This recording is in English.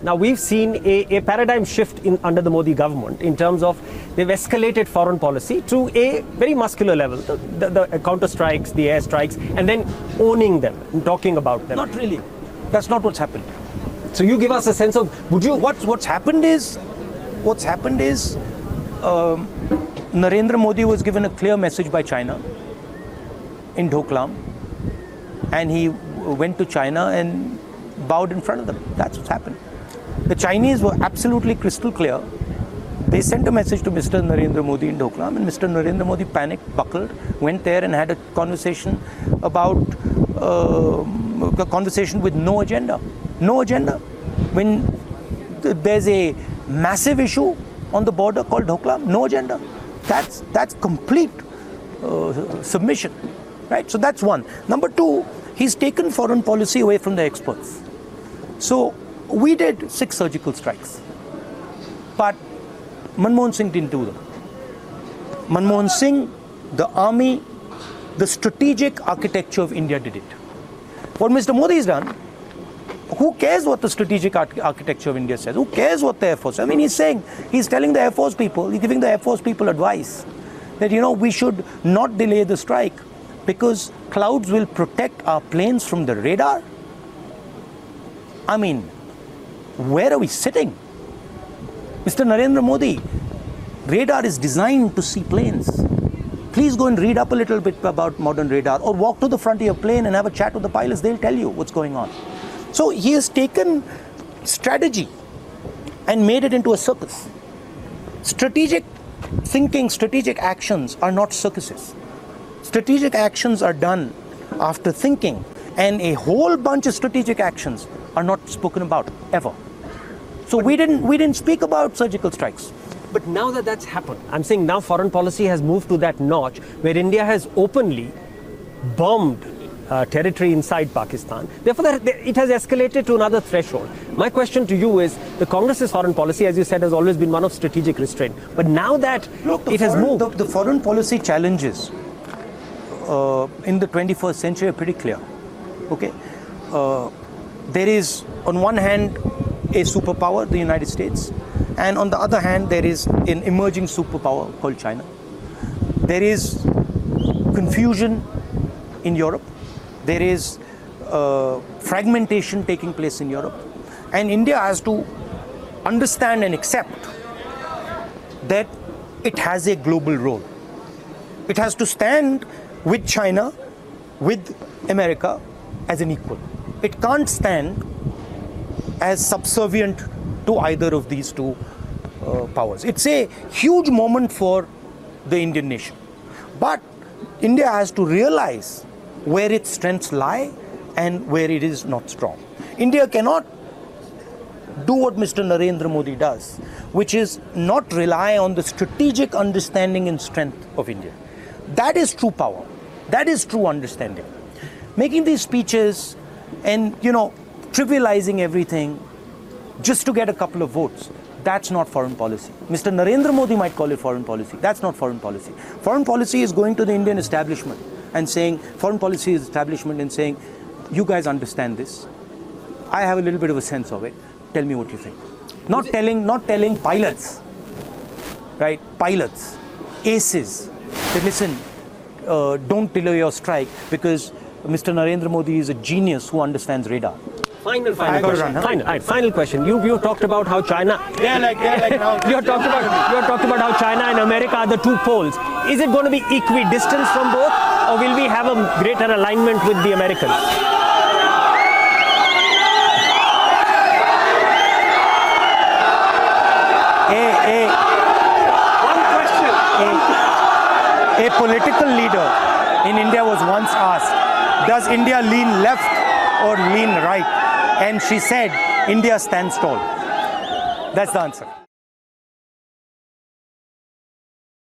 Now, we've seen a paradigm shift under the Modi government in terms of they've escalated foreign policy to a very muscular level, the counter strikes, the air strikes, and then owning them and talking about them. Not really. That's not what's happened. So you give us a sense of, What's happened is Narendra Modi was given a clear message by China in Doklam, and he went to China and bowed in front of them. That's what's happened. The Chinese were absolutely crystal clear. They sent a message to Mr. Narendra Modi in Doklam, and Mr. Narendra Modi panicked, buckled, went there and had a conversation with no agenda. No agenda. When there's a massive issue on the border called Doklam, no agenda. That's complete submission, right? So that's one. Number two, he's taken foreign policy away from the experts. So we did 6 surgical strikes, but Manmohan Singh didn't do them. Manmohan Singh, the army, the strategic architecture of India did it. What Mr. Modi has done, who cares what the strategic architecture of India says? Who cares what the Air Force? I mean, he's telling the Air Force people, he's giving the Air Force people advice that, we should not delay the strike because clouds will protect our planes from the radar. I mean, where are we sitting? Mr. Narendra Modi, radar is designed to see planes. Please go and read up a little bit about modern radar, or walk to the front of your plane and have a chat with the pilots. They'll tell you what's going on. So he has taken strategy and made it into a circus. Strategic thinking, strategic actions are not circuses. Strategic actions are done after thinking, and a whole bunch of strategic actions are not spoken about ever. So we didn't speak about surgical strikes. But now that that's happened, I'm saying now foreign policy has moved to that notch where India has openly bombed territory inside Pakistan. Therefore, it has escalated to another threshold. My question to you is, the Congress's foreign policy, as you said, has always been one of strategic restraint. But now that it has moved... The foreign policy challenges in the 21st century are pretty clear. Okay? There is, on one hand, a superpower, the United States, and on the other hand, there is an emerging superpower called China. There is confusion in Europe. There is fragmentation taking place in Europe. And India has to understand and accept that it has a global role. It has to stand with China, with America as an equal. It can't stand as subservient to either of these two powers. It's a huge moment for the Indian nation. But India has to realize where its strengths lie and where it is not strong. India cannot do what Mr. Narendra Modi does, which is not rely on the strategic understanding and strength of India. That is true power. That is true understanding. Making these speeches and, trivializing everything just to get a couple of votes, that's not foreign policy. Mr. Narendra Modi might call it foreign policy. That's not foreign policy. Foreign policy is going to the Indian establishment and saying, you guys understand this. I have a little bit of a sense of it. Tell me what you think. Not telling pilots, right? Pilots, aces, that listen, don't delay your strike because Mr. Narendra Modi is a genius who understands radar. Final question. You talked about how China. You talked about how China and America are the two poles. Is it going to be equidistant from both, or will we have a greater alignment with the Americans? One question. A political leader in India was once asked, does India lean left or lean right? And she said, India stands tall. That's the answer.